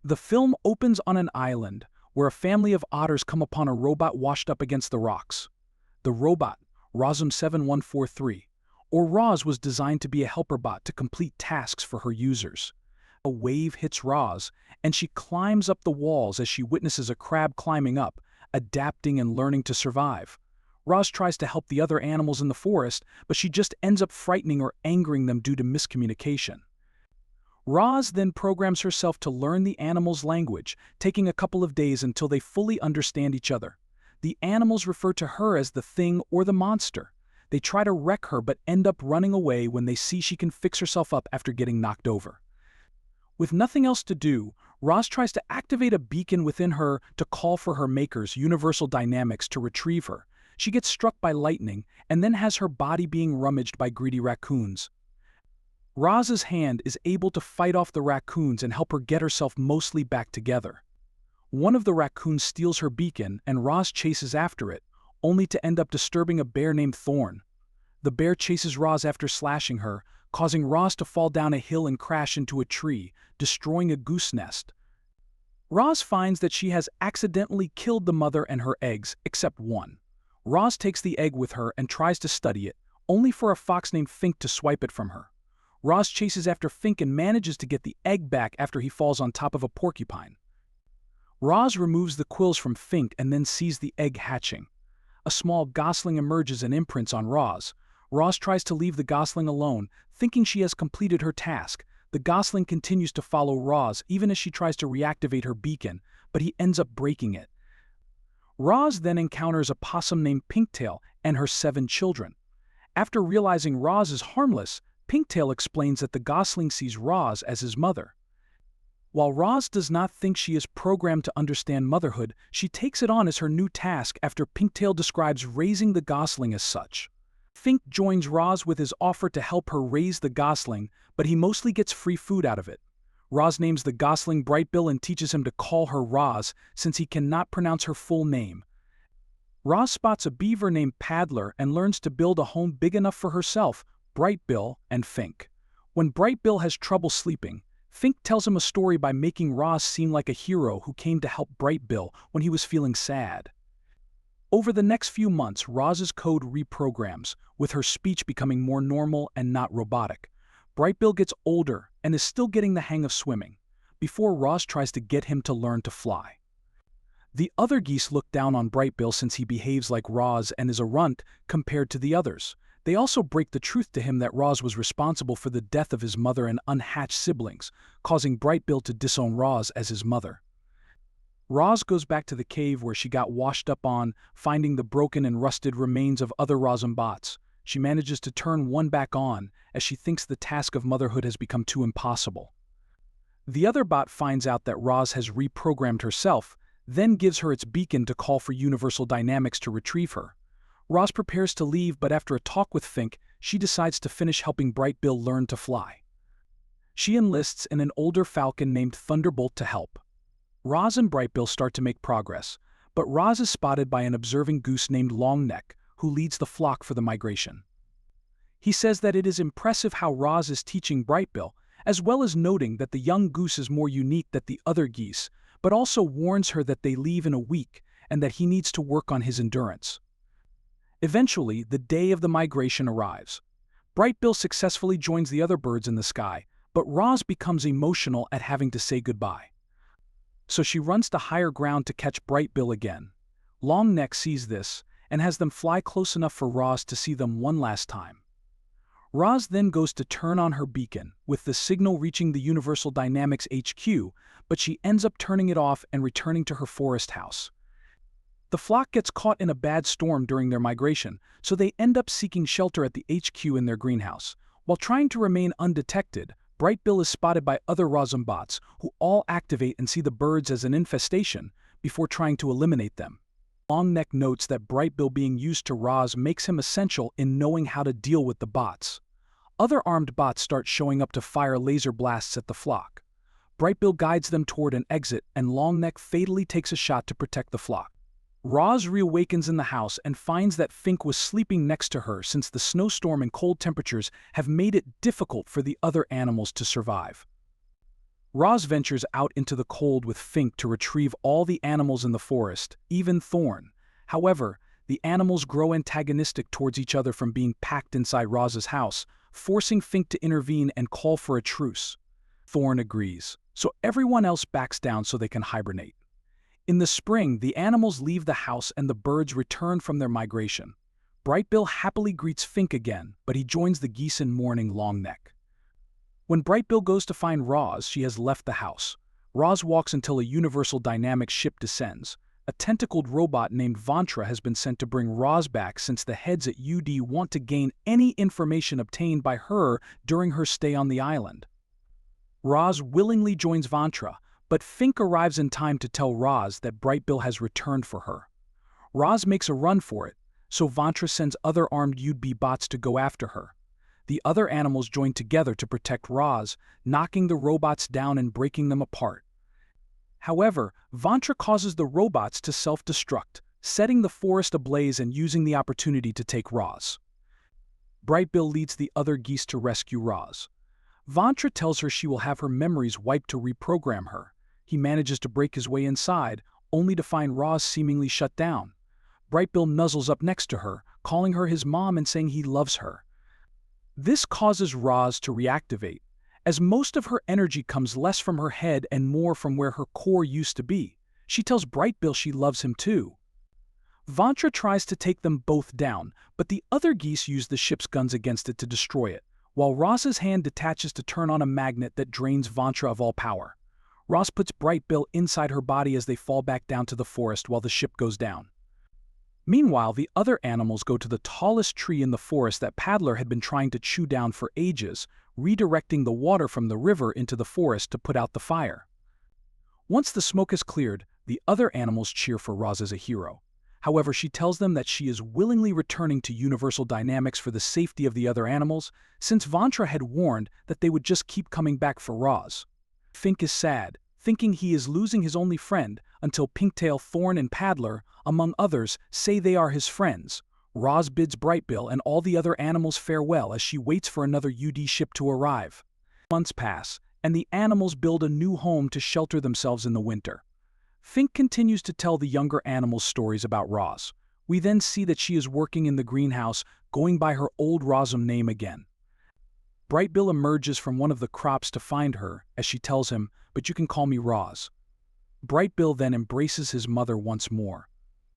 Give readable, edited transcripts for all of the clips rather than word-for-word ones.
The film opens on an island where a family of otters come upon a robot washed up against the rocks. The robot, Rosm7143, or Roz, was designed to be a helper bot to complete tasks for her users. A wave hits Roz, and she climbs up the walls as she witnesses a crab climbing up, adapting and learning to survive. Roz tries to help the other animals in the forest, but she just ends up frightening or angering them due to miscommunication. Roz then programs herself to learn the animals' language, taking a couple of days until they fully understand each other. The animals refer to her as the thing or the monster. They try to wreck her but end up running away when they see she can fix herself up after getting knocked over. With nothing else to do, Roz tries to activate a beacon within her to call for her makers, Universal Dynamics, to retrieve her. She gets struck by lightning and then has her body being rummaged by greedy raccoons. Roz's hand is able to fight off the raccoons and help her get herself mostly back together. One of the raccoons steals her beacon and Roz chases after it, only to end up disturbing a bear named Thorn. The bear chases Roz after slashing her, causing Roz to fall down a hill and crash into a tree, destroying a goose nest. Roz finds that she has accidentally killed the mother and her eggs, except one. Roz takes the egg with her and tries to study it, only for a fox named Fink to swipe it from her. Roz chases after Fink and manages to get the egg back after he falls on top of a porcupine. Roz removes the quills from Fink and then sees the egg hatching. A small gosling emerges and imprints on Roz. Roz tries to leave the gosling alone, thinking she has completed her task. The gosling continues to follow Roz even as she tries to reactivate her beacon, but he ends up breaking it. Roz then encounters a possum named Pinktail and her 7 children. After realizing Roz is harmless, Pinktail explains that the gosling sees Roz as his mother. While Roz does not think she is programmed to understand motherhood, she takes it on as her new task after Pinktail describes raising the gosling as such. Fink joins Roz with his offer to help her raise the gosling, but he mostly gets free food out of it. Roz names the gosling Brightbill and teaches him to call her Roz since he cannot pronounce her full name. Roz spots a beaver named Paddler and learns to build a home big enough for herself, Brightbill, and Fink. When Brightbill has trouble sleeping, Fink tells him a story by making Roz seem like a hero who came to help Brightbill when he was feeling sad. Over the next few months, Roz's code reprograms, with her speech becoming more normal and not robotic. Brightbill gets older and is still getting the hang of swimming, before Roz tries to get him to learn to fly. The other geese look down on Brightbill since he behaves like Roz and is a runt compared to the others. They also break the truth to him that Roz was responsible for the death of his mother and unhatched siblings, causing Brightbill to disown Roz as his mother. Roz goes back to the cave where she got washed up on, finding the broken and rusted remains of other Rozombots. She manages to turn one back on, as she thinks the task of motherhood has become too impossible. The other bot finds out that Roz has reprogrammed herself, then gives her its beacon to call for Universal Dynamics to retrieve her. Roz prepares to leave, but after a talk with Fink, she decides to finish helping Brightbill learn to fly. She enlists in an older falcon named Thunderbolt to help. Roz and Brightbill start to make progress, but Roz is spotted by an observing goose named Longneck, who leads the flock for the migration. He says that it is impressive how Roz is teaching Brightbill, as well as noting that the young goose is more unique than the other geese, but also warns her that they leave in a week and that he needs to work on his endurance. Eventually, the day of the migration arrives. Brightbill successfully joins the other birds in the sky, but Roz becomes emotional at having to say goodbye. So she runs to higher ground to catch Brightbill again. Longneck sees this and has them fly close enough for Roz to see them one last time. Roz then goes to turn on her beacon, with the signal reaching the Universal Dynamics HQ, but she ends up turning it off and returning to her forest house. The flock gets caught in a bad storm during their migration, so they end up seeking shelter at the HQ in their greenhouse. While trying to remain undetected, Brightbill is spotted by other Rozombots, who all activate and see the birds as an infestation before trying to eliminate them. Longneck notes that Brightbill being used to Roz makes him essential in knowing how to deal with the bots. Other armed bots start showing up to fire laser blasts at the flock. Brightbill guides them toward an exit, and Longneck fatally takes a shot to protect the flock. Roz reawakens in the house and finds that Fink was sleeping next to her since the snowstorm and cold temperatures have made it difficult for the other animals to survive. Roz ventures out into the cold with Fink to retrieve all the animals in the forest, even Thorn. However, the animals grow antagonistic towards each other from being packed inside Roz's house, forcing Fink to intervene and call for a truce. Thorn agrees, so everyone else backs down so they can hibernate. In the spring, the animals leave the house and the birds return from their migration. Brightbill happily greets Fink again, but he joins the geese in mourning Longneck. When Brightbill goes to find Roz, she has left the house. Roz walks until a Universal Dynamics ship descends. A tentacled robot named Vantra has been sent to bring Roz back since the heads at UD want to gain any information obtained by her during her stay on the island. Roz willingly joins Vantra, but Fink arrives in time to tell Roz that Brightbill has returned for her. Roz makes a run for it, so Vantra sends other armed UD bots to go after her. The other animals join together to protect Roz, knocking the robots down and breaking them apart. However, Vantra causes the robots to self-destruct, setting the forest ablaze and using the opportunity to take Roz. Brightbill leads the other geese to rescue Roz. Vantra tells her she will have her memories wiped to reprogram her. He manages to break his way inside, only to find Roz seemingly shut down. Brightbill nuzzles up next to her, calling her his mom and saying he loves her. This causes Roz to reactivate, as most of her energy comes less from her head and more from where her core used to be. She tells Brightbill she loves him too. Vantra tries to take them both down, but the other geese use the ship's guns against it to destroy it, while Roz's hand detaches to turn on a magnet that drains Vantra of all power. Roz puts Brightbill inside her body as they fall back down to the forest while the ship goes down. Meanwhile, the other animals go to the tallest tree in the forest that Paddler had been trying to chew down for ages, redirecting the water from the river into the forest to put out the fire. Once the smoke is cleared, the other animals cheer for Roz as a hero. However, she tells them that she is willingly returning to Universal Dynamics for the safety of the other animals, since Vantra had warned that they would just keep coming back for Roz. Fink is sad, thinking he is losing his only friend, until Pinktail, Thorn, and Paddler, among others, say they are his friends. Roz bids Brightbill and all the other animals farewell as she waits for another UD ship to arrive. Months pass, and the animals build a new home to shelter themselves in the winter. Fink continues to tell the younger animals stories about Roz. We then see that she is working in the greenhouse, going by her old Rozum name again. Brightbill emerges from one of the crops to find her, as she tells him, "But you can call me Roz." Brightbill then embraces his mother once more.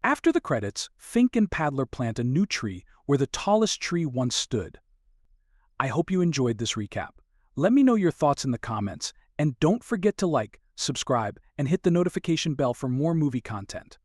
After the credits, Fink and Paddler plant a new tree where the tallest tree once stood. I hope you enjoyed this recap. Let me know your thoughts in the comments, and don't forget to like, subscribe, and hit the notification bell for more movie content.